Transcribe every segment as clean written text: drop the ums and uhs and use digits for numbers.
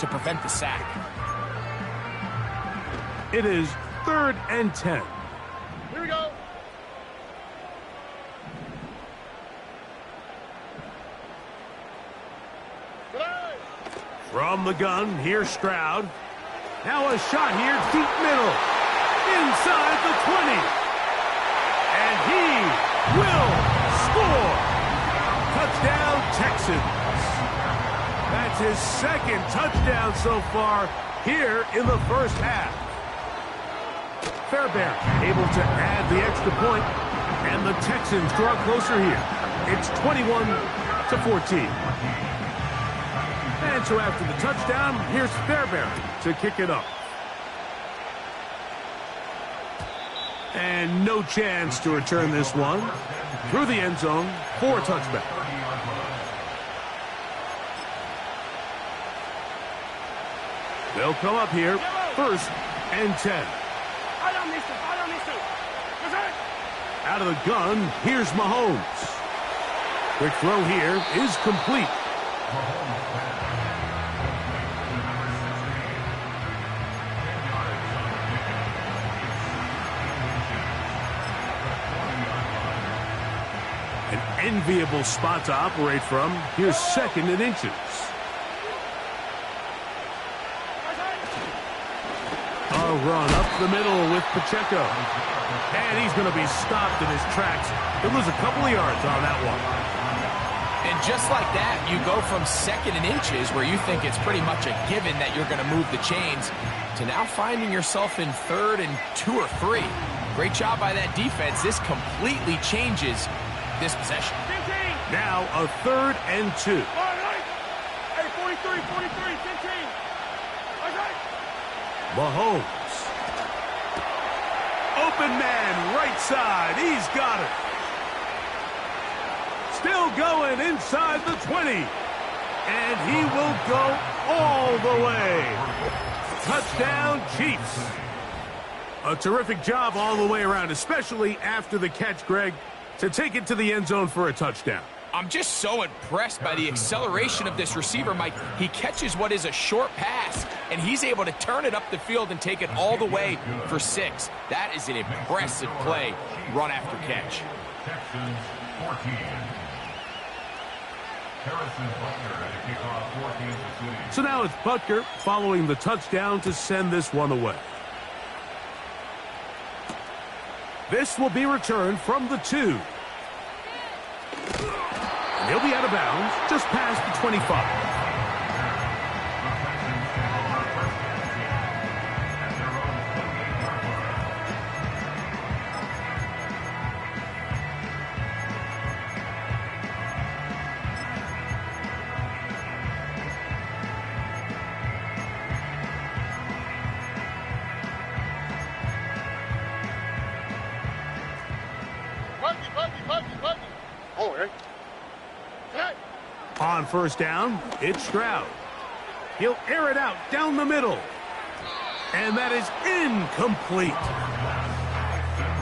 to prevent the sack. It is 3rd and 10. Here we go. From the gun, here's Stroud. Now a shot here, deep middle. Inside the 20. And he will score. Touchdown, Texans. That's his 2nd touchdown so far here in the first half. Fairbairn able to add the extra point, and the Texans draw closer here. It's 21-14. And so after the touchdown, here's Fairbairn to kick it up. And no chance to return this one. Through the end zone for a touchback. They'll come up here, 1st and 10. Out of the gun, here's Mahomes. Quick throw here is complete. An enviable spot to operate from. Here's 2nd and inches. A run up the middle with Pacheco. And he's going to be stopped in his tracks. He'll lose a couple of yards on that one. And just like that, you go from 2nd and inches, where you think it's pretty much a given that you're going to move the chains, to now finding yourself in 3rd and 2 or 3. Great job by that defense. This completely changes this possession. Now a 3rd and 2. Hey, 43, 15. Mahomes. Open man, right side. He's got it. Still going inside the 20. And he will go all the way. Touchdown, Chiefs. A terrific job all the way around, especially after the catch, Greg, to take it to the end zone for a touchdown. I'm just so impressed by the acceleration of this receiver, Mike. He catches what is a short pass, and he's able to turn it up the field and take it all the way for 6. That is an impressive play, run after catch. Texans 14. Harrison Butker at a kickoff for Kansas City. So now it's Butker following the touchdown to send this one away. This will be returned from the 2. And he'll be out of bounds just past the 25. Oh, hey. On 1st down, it's Stroud. He'll air it out down the middle. And that is incomplete.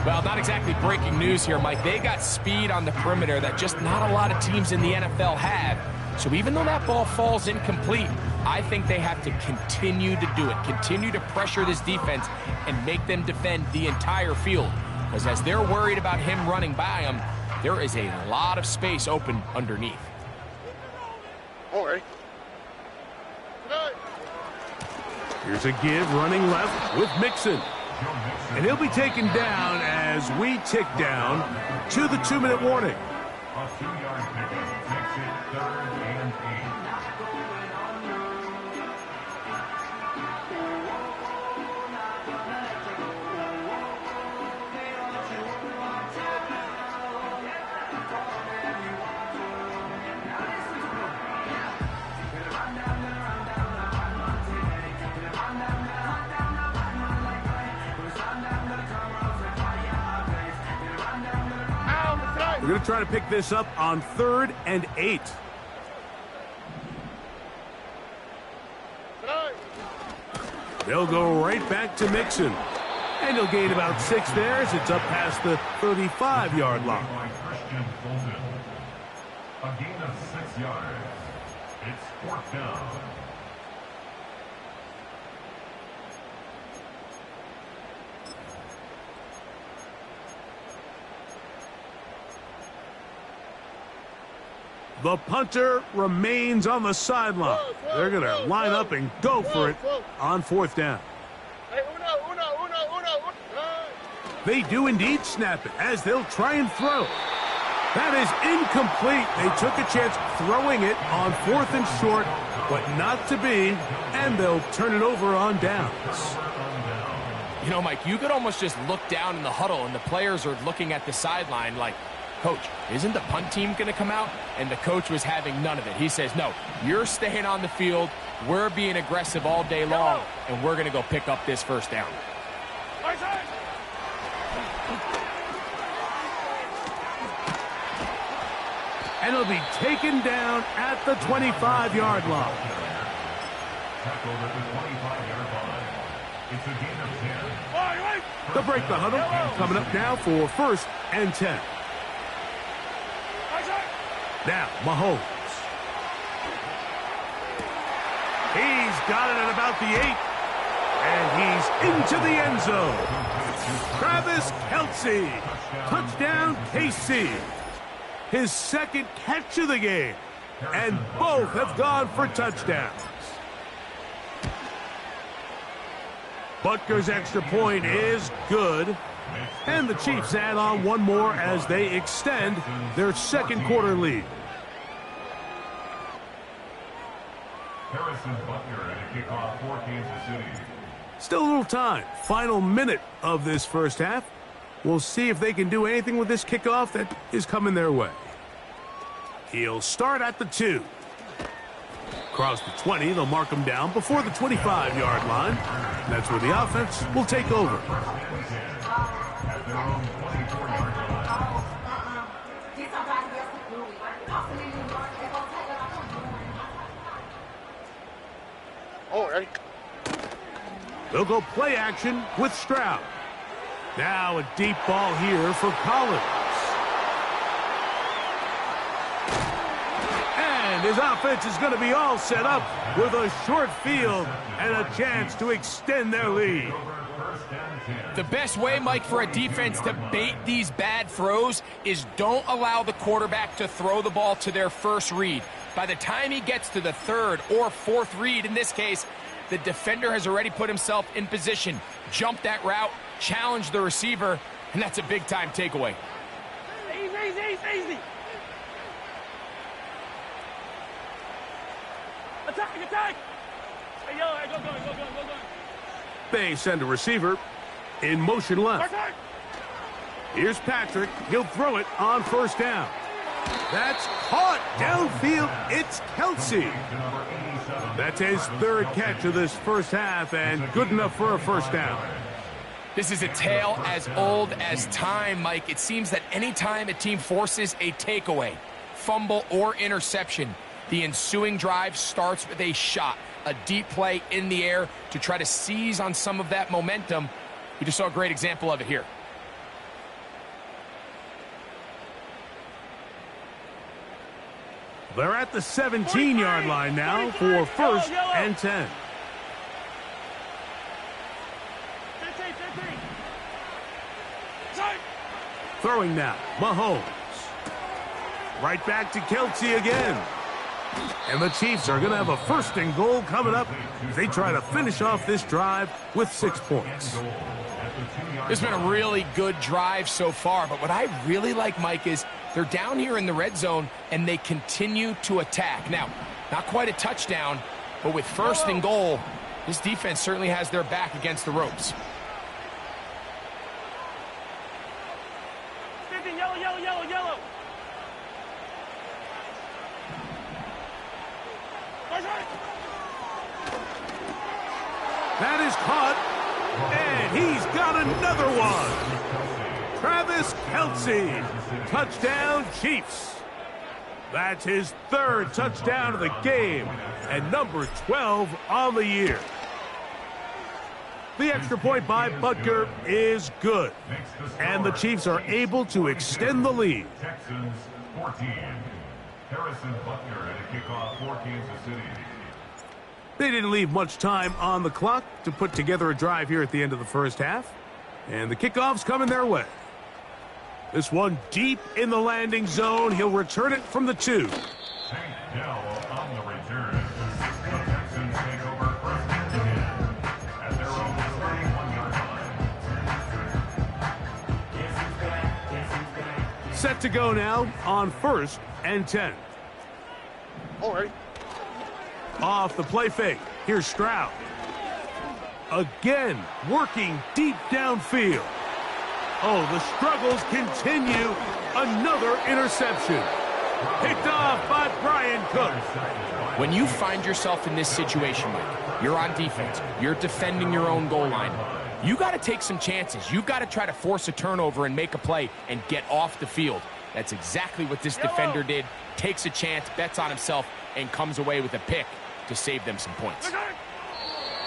Well, not exactly breaking news here, Mike. They got speed on the perimeter that just not a lot of teams in the NFL have. So even though that ball falls incomplete, I think they have to continue to do it, continue to pressure this defense and make them defend the entire field. Because as they're worried about him running by them, there is a lot of space open underneath. Oh, hey. Here's a give running left with Mixon. And he'll be taken down as we tick down to the 2-minute warning. A 2-yard pickup makes it 3rd and 8. We're going to try to pick this up on 3rd and 8. They'll go right back to Mixon. And he'll gain about 6 there as it's up past the 35-yard line. Christian Fulton. A gain of 6 yards. It's 4th down. The punter remains on the sideline. They're going to line up and go for it on 4th down. They do indeed snap it as they'll try and throw. That is incomplete. They took a chance throwing it on 4th and short, but not to be, and they'll turn it over on downs. You know, Mike, you could almost just look down in the huddle, and the players are looking at the sideline like, Coach, isn't the punt team going to come out? And the coach was having none of it. He says, no, you're staying on the field. We're being aggressive all day long, and we're going to go pick up this 1st down. And he'll be taken down at the 25-yard line. Tackled at the 25-yard line. It's a gain of 10. They'll break the huddle. Coming up now for 1st and 10. Now, Mahomes. He's got it at about the 8. And he's into the end zone. Travis Kelce. Touchdown, KC. His 2nd catch of the game. And both have gone for touchdowns. Butker's extra point is good. And the Chiefs add on one more as they extend their 2nd quarter lead. Harrison Butker at a kickoff for Kansas City. Still a little time. Final minute of this 1st half. We'll see if they can do anything with this kickoff that is coming their way. He'll start at the 2. Across the 20, they'll mark him down before the 25-yard line. That's where the offense will take over. At their own 24-yard line. Alrighty. They'll go play action with Stroud. Now a deep ball here for Collins. And his offense is going to be all set up with a short field and a chance to extend their lead. The best way, Mike, for a defense to bait these bad throws is don't allow the quarterback to throw the ball to their first read. By the time he gets to the 3rd or 4th read, in this case, the defender has already put himself in position, jumped that route, challenged the receiver, and that's a big-time takeaway. Easy. Attack. Hey, go. They send a receiver in motion left. Here's Patrick. He'll throw it on 1st down. That's caught downfield. It's Kelce. That's his 3rd catch of this 1st half and good enough for a 1st down. This is a tale as old as time, Mike. It seems that anytime a team forces a takeaway, fumble, or interception, the ensuing drive starts with a shot, a deep play in the air to try to seize on some of that momentum. We just saw a great example of it here. They're at the 17-yard line now for 1st and 10. 15. Throwing now, Mahomes. Right back to Kelce again. And the Chiefs are going to have a 1st and goal coming up as they try to finish off this drive with 6 points. It's been a really good drive so far, but what I really like, Mike, is they're down here in the red zone, and they continue to attack. Now, not quite a touchdown, but with 1st and goal, this defense certainly has their back against the ropes. 15, yellow. That is caught, and he's got another one. Travis Kelce, touchdown Chiefs. That's his 3rd touchdown of the game and number 12 on the year. The extra point by Butker is good, and the Chiefs are able to extend the lead. Texans 14. Harrison Butker at a kickoff for Kansas City. They didn't leave much time on the clock to put together a drive here at the end of the 1st half, and the kickoff's coming their way. This one deep in the landing zone. He'll return it from the 2. Tank Dell on the return. The Texans take over first and 10 at their own 31-yard line. Set to go now on 1st and 10. Oh, ready? Off the play fake. Here's Stroud. Again, working deep downfield. Oh, the struggles continue. Another interception. Picked off by Brian Cook. When you find yourself in this situation, Mike, you're on defense, you're defending your own goal line, you got to take some chances. You got to try to force a turnover and make a play and get off the field. That's exactly what this defender did. Takes a chance, bets on himself, and comes away with a pick to save them some points.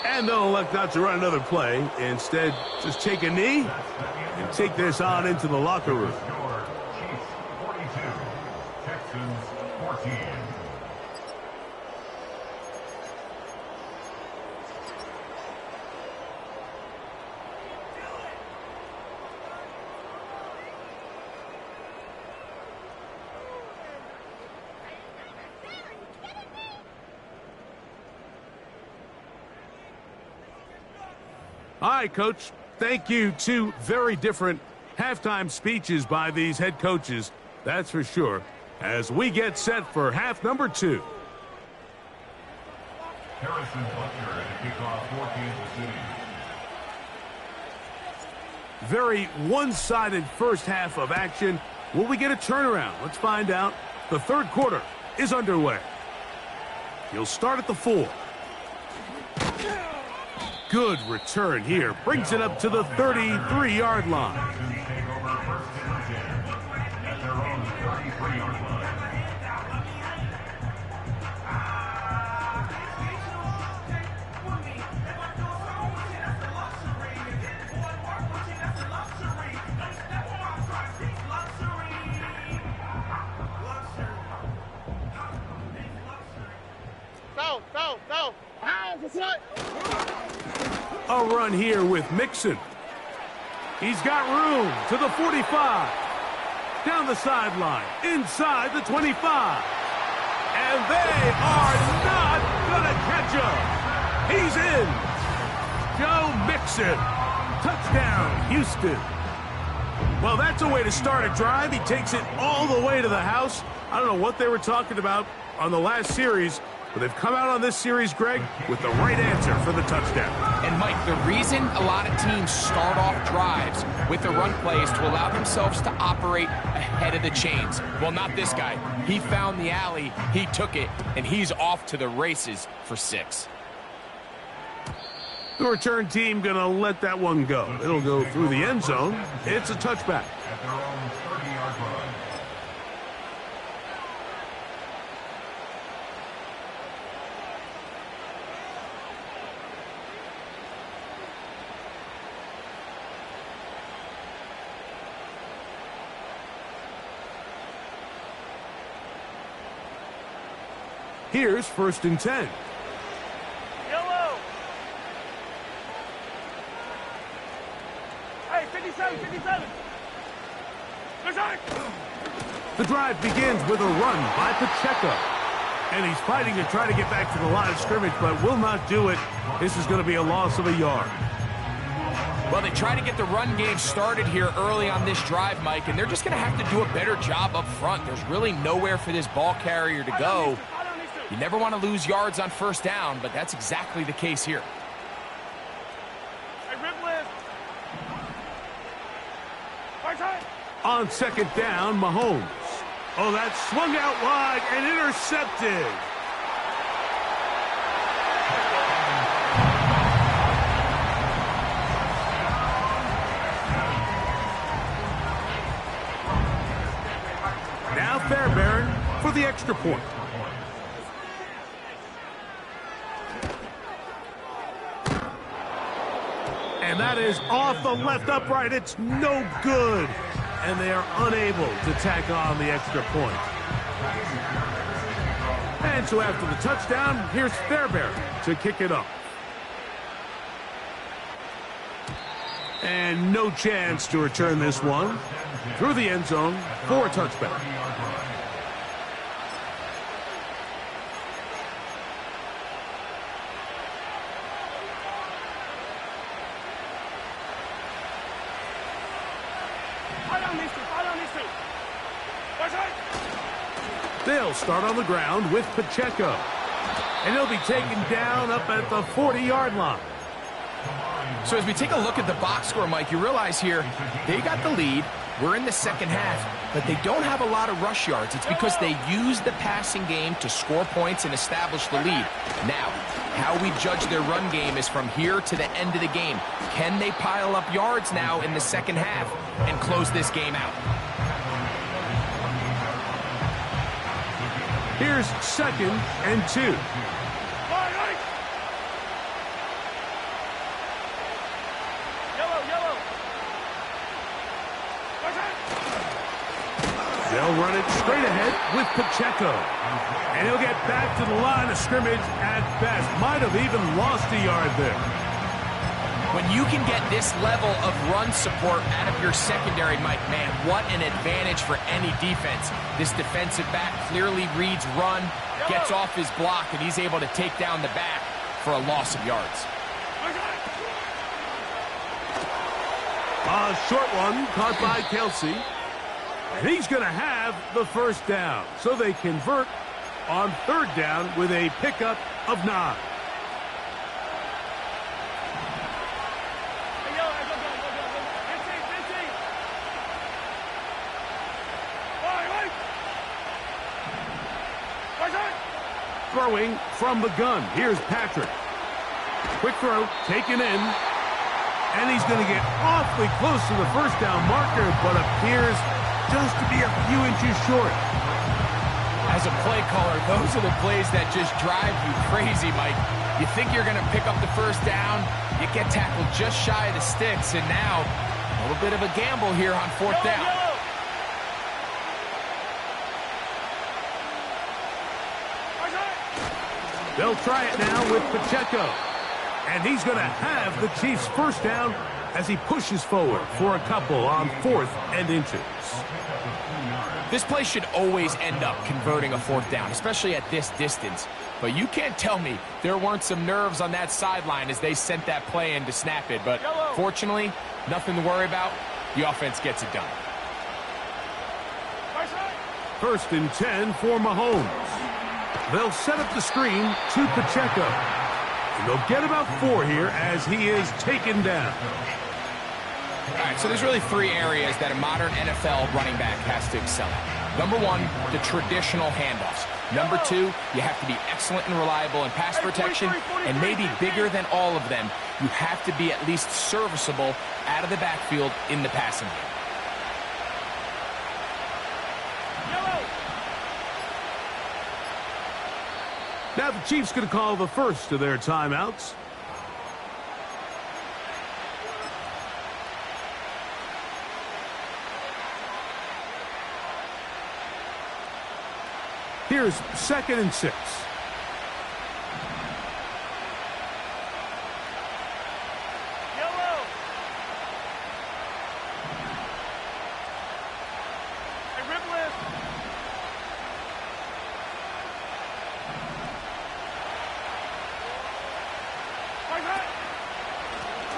And they'll elect not to run another play. Instead, just take a knee and take this on into the locker room. Chiefs 42, Texans 14. All right, Coach. Thank you. Two very different halftime speeches by these head coaches, that's for sure, as we get set for half number 2. Harrison Butker at the kickoff for Kansas City. Very one-sided first half of action. Will we get a turnaround? Let's find out. The third quarter is underway. He'll start at the 4. Good return here. Brings it up to the 33-yard line. Texans take over first and 10 at their own 33-yard line. Foul. A run here with Mixon. He's got room to the 45. Down the sideline, inside the 25. And they are not going to catch him. He's in. Joe Mixon. Touchdown, Houston. Well, that's a way to start a drive. He takes it all the way to the house. I don't know what they were talking about on the last series, but they've come out on this series, Greg, with the right answer for the touchdown. And, Mike, the reason a lot of teams start off drives with the run play is to allow themselves to operate ahead of the chains. Well, not this guy. He found the alley, he took it, and he's off to the races for 6. The return team going to let that one go. It'll go through the end zone. It's a touchback. At their own 30-yard line. Here's 1st and 10. Yellow. Hey, 57. Good shot. The drive begins with a run by Pacheco. And he's fighting to try to get back to the line of scrimmage, but will not do it. This is going to be a loss of a yard. Well, they try to get the run game started here early on this drive, Mike, and they're just going to have to do a better job up front. There's really nowhere for this ball carrier to go. You never want to lose yards on 1st down, but that's exactly the case here. Hey, rip lift. Right side. On 2nd down, Mahomes. Oh, that swung out wide and intercepted. Now Fairbairn for the extra point. And that is off the left upright. It's no good. And they are unable to tack on the extra point. And so after the touchdown, here's Fairbairn to kick it up. And no chance to return this one through the end zone for a touchback. They'll start on the ground with Pacheco. And he'll be taken down up at the 40-yard line. So as we take a look at the box score, Mike, you realize here they got the lead. We're in the second half, but they don't have a lot of rush yards. It's because they use the passing game to score points and establish the lead. Now, how we judge their run game is from here to the end of the game. Can they pile up yards now in the second half and close this game out? Here's 2nd and 2. They'll run it straight ahead with Pacheco. And he'll get back to the line of scrimmage at best. Might have even lost a yard there. When you can get this level of run support out of your secondary, Mike, man, what an advantage for any defense. This defensive back clearly reads run, gets off his block, and he's able to take down the back for a loss of yards. A short one caught by Kelsey. And he's going to have the first down. So they convert on 3rd down with a pickup of 9. Throwing from the gun. Here's Patrick. Quick throw, taken in. And he's going to get awfully close to the first down marker, but appears just to be a few inches short. As a play caller, those are the plays that just drive you crazy, Mike. You think you're going to pick up the first down, you get tackled just shy of the sticks, and now a little bit of a gamble here on 4th down. They'll try it now with Pacheco. And he's going to have the Chiefs' first down as he pushes forward for a couple on 4th and inches. This play should always end up converting a 4th down, especially at this distance. But you can't tell me there weren't some nerves on that sideline as they sent that play in to snap it. But fortunately, nothing to worry about. The offense gets it done. 1st and 10 for Mahomes. They'll set up the screen to Pacheco. And they'll get about 4 here as he is taken down. All right, so there's really 3 areas that a modern NFL running back has to excel at. Number 1, the traditional handoffs. Number 2, you have to be excellent and reliable in pass protection. And maybe bigger than all of them, you have to be at least serviceable out of the backfield in the passing game. Now the Chiefs going to call the first of their timeouts. Here's 2nd and 6.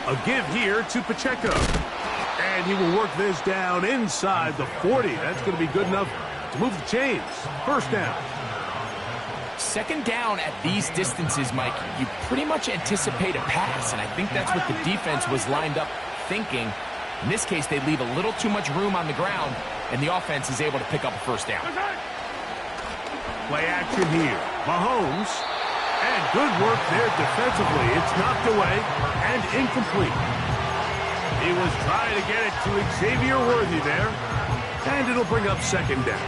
A give here to Pacheco. And he will work this down inside the 40. That's going to be good enough to move the chains. First down. 2nd down at these distances, Mike, you pretty much anticipate a pass, and I think that's what the defense was lined up thinking. In this case, they leave a little too much room on the ground, and the offense is able to pick up a first down. Play action here. Mahomes. And good work there defensively. It's knocked away and incomplete. He was trying to get it to Xavier Worthy there. And it'll bring up 2nd down.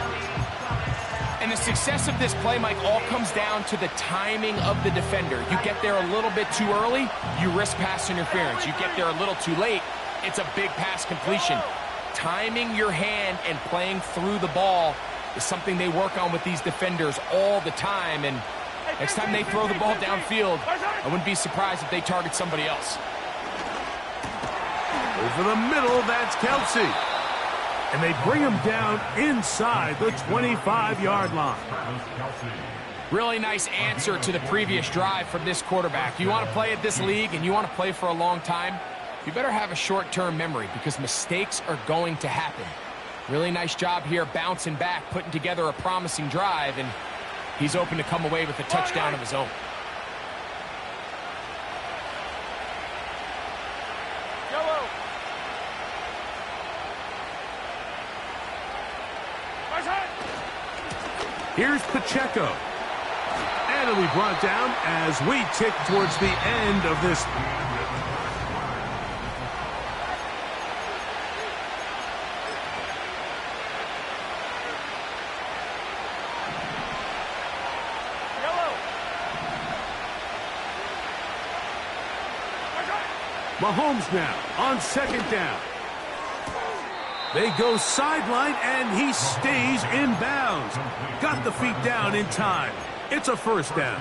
And the success of this play, Mike, all comes down to the timing of the defender. You get there a little bit too early, you risk pass interference. You get there a little too late, it's a big pass completion. Timing your hand and playing through the ball is something they work on with these defenders all the time. And next time they throw the ball downfield, I wouldn't be surprised if they target somebody else. Over the middle, that's Kelsey. And they bring him down inside the 25-yard line. Really nice answer to the previous drive from this quarterback. You want to play at this league and you want to play for a long time, you better have a short-term memory because mistakes are going to happen. Really nice job here bouncing back, putting together a promising drive, and he's open to come away with a touchdown of his own. Yellow. Here's Pacheco. And it'll be brought down as we tick towards the end of this. Mahomes now on second down. They go sideline, and he stays in bounds. Got the feet down in time. It's a first down.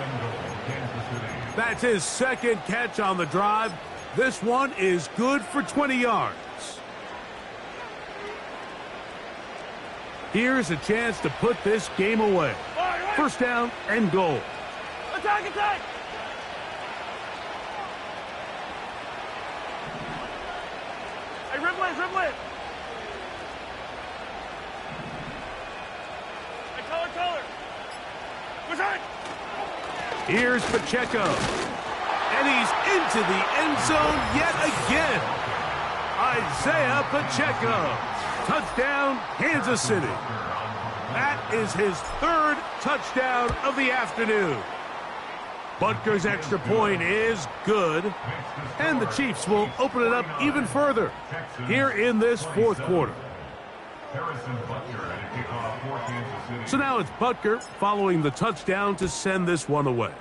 That's his second catch on the drive. This one is good for 20 yards. Here's a chance to put this game away. First down and goal. Attack, attack! Hey, dribble it, dribble it! Hey, color! What's that? Here's Pacheco. And he's into the end zone yet again. Isaiah Pacheco. Touchdown, Kansas City. That is his third touchdown of the afternoon. Butker's extra point is good. And the Chiefs will open it up even further here in this fourth quarter. So now it's Butker following the touchdown to send this one away.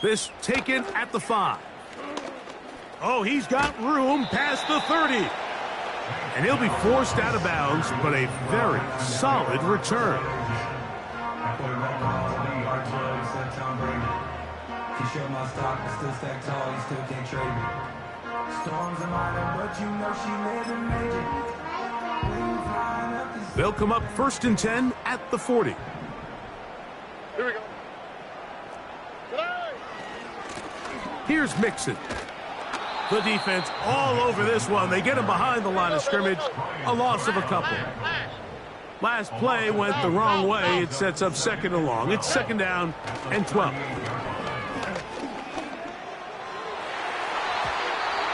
This taken at the 5. Oh, he's got room past the 30. And he'll be forced out of bounds, but a very solid return. They'll come up first and 10 at the 40. Here we go. Here's Mixon. The defense all over this one. They get him behind the line of scrimmage. A loss of a couple. Last play went the wrong way. It sets up second and long. It's second down and 12.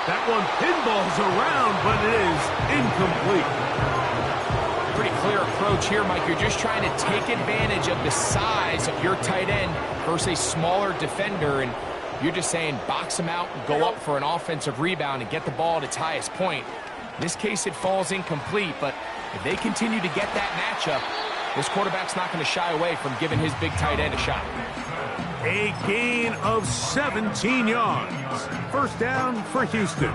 That one pinballs around, but it is incomplete. Pretty clear approach here, Mike. You're just trying to take advantage of the size of your tight end versus a smaller defender, and you're just saying box him out and go up for an offensive rebound and get the ball at its highest point. In this case, it falls incomplete, but if they continue to get that matchup, this quarterback's not going to shy away from giving his big tight end a shot. A gain of 17 yards. First down for Houston.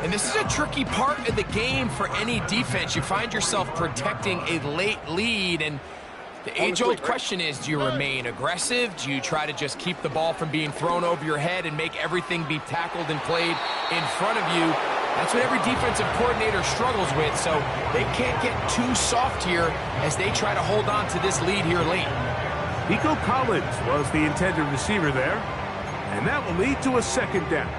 And this is a tricky part of the game for any defense. You find yourself protecting a late lead, and the age-old question is, do you remain aggressive? Do you try to just keep the ball from being thrown over your head and make everything be tackled and played in front of you? That's what every defensive coordinator struggles with, so they can't get too soft here as they try to hold on to this lead here late. Nico Collins was the intended receiver there, and that will lead to a second down.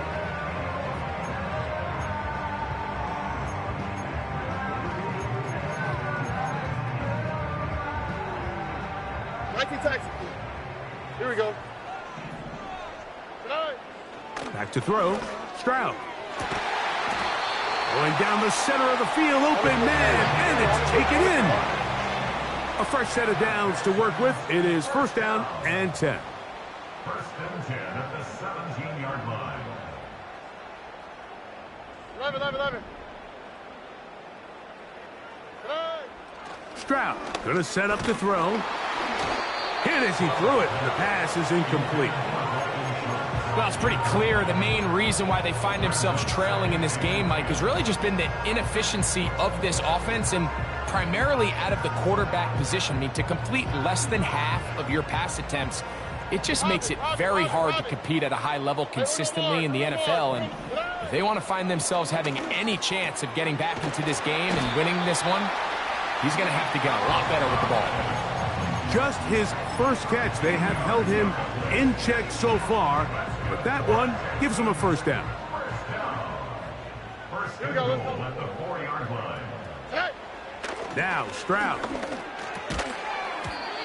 Here we go. Back to throw. Stroud. Going down the center of the field. Open man. And it's taken in. A fresh set of downs to work with. It is first down and 10. First and 10 at the 17-yard line. 11. Stroud going to set up to throw. Hit as he threw it, and the pass is incomplete. Well, it's pretty clear the main reason why they find themselves trailing in this game, Mike, has really just been the inefficiency of this offense and primarily out of the quarterback position. I mean, to complete less than half of your pass attempts, it just makes it very hard to compete at a high level consistently in the NFL. And if they want to find themselves having any chance of getting back into this game and winning this one, he's going to have to get a lot better with the ball. Just his first catch. They have held him in check so far, but that one gives him a first down. First Here we go. Let's Goal go. at the 4-yard line. Hey. Now Stroud.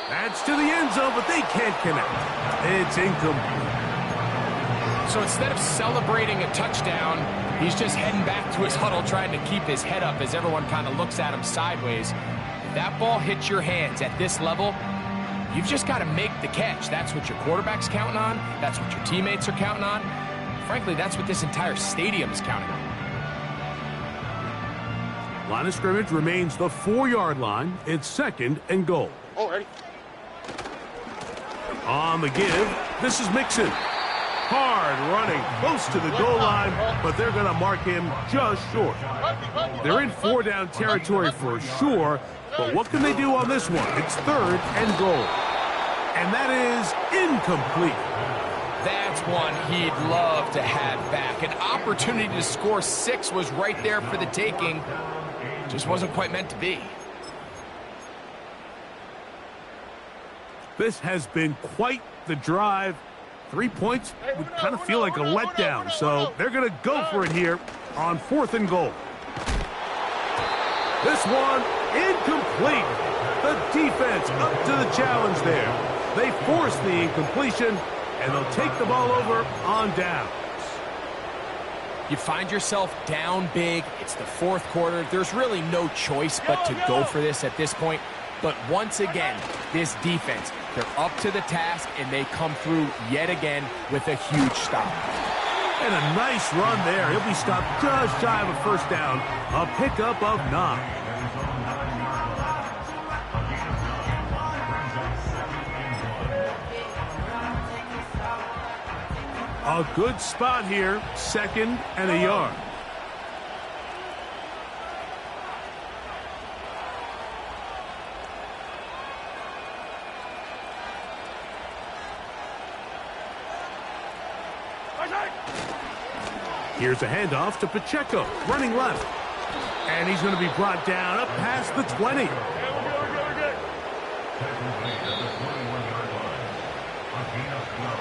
That's to the end zone, but they can't connect. It's incomplete. So instead of celebrating a touchdown, he's just heading back to his huddle trying to keep his head up as everyone kind of looks at him sideways. If that ball hits your hands at this level, you've just got to make the catch. That's what your quarterback's counting on. That's what your teammates are counting on. Frankly, that's what this entire stadium is counting on. Line of scrimmage remains the 4-yard line. It's 2nd and goal. Oh, ready? On the give, this is Mixon. Hard running, close to the goal line, but they're going to mark him just short. They're in 4-down territory for sure, but what can they do on this one? It's 3rd and goal. And that is incomplete. That's one he'd love to have back. An opportunity to score 6 was right there for the taking. Just wasn't quite meant to be. This has been quite the drive. 3 points would kind of feel like a letdown, so they're going to go for it here on 4th and goal. This one incomplete. The defense up to the challenge there. They force the incompletion, and they'll take the ball over on downs. You find yourself down big. It's the 4th quarter. There's really no choice but to go for this at this point. But once again, this defense, they're up to the task, and they come through yet again with a huge stop. And a nice run there. He'll be stopped just shy of a 1st down. A pickup of 9. A good spot here, 2nd and a yard. Here's a handoff to Pacheco, running left. And he's going to be brought down up past the 20. We're good. Tackle made at the 21-yard line. A gain of 12.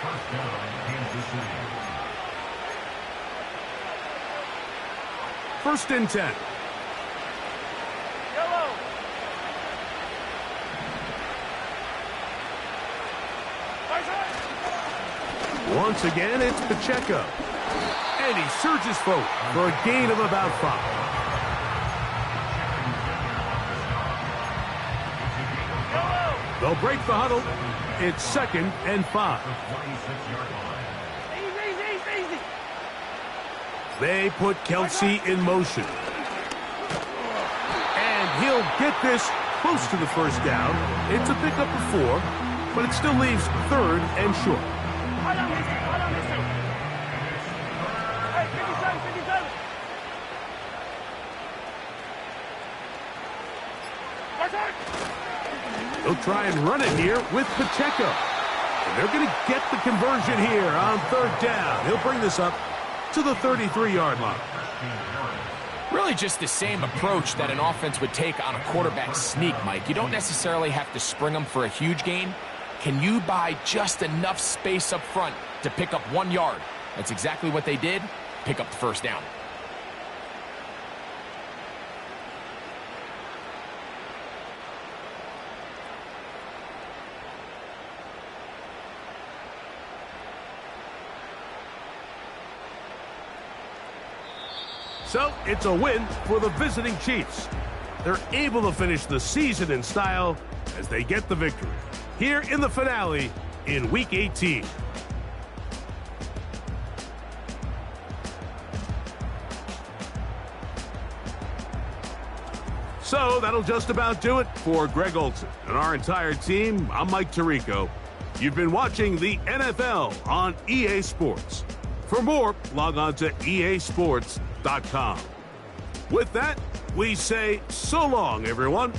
1st down, Kansas City. 1st and 10. Yellow. Once again, it's Pacheco. And he surges forward for a gain of about 5. They'll break the huddle. It's 2nd and 5. 26-yard line. Easy. They put Kelsey in motion. And he'll get this close to the 1st down. It's a pickup of 4, but it still leaves 3rd and short. Hold on, listen. Hey, 57. They'll try and run it here with Pacheco. And they're going to get the conversion here on 3rd down. He'll bring this up to the 33-yard line. Really just the same approach that an offense would take on a quarterback sneak, Mike. You don't necessarily have to spring them for a huge gain. Can you buy just enough space up front to pick up 1 yard? That's exactly what they did. Pick up the 1st down. So it's a win for the visiting Chiefs. They're able to finish the season in style as they get the victory here in the finale in Week 18. So that'll just about do it for Greg Olsen and our entire team. I'm Mike Tirico. You've been watching the NFL on EA Sports. For more, log on to easports.com. With that, we say so long, everyone.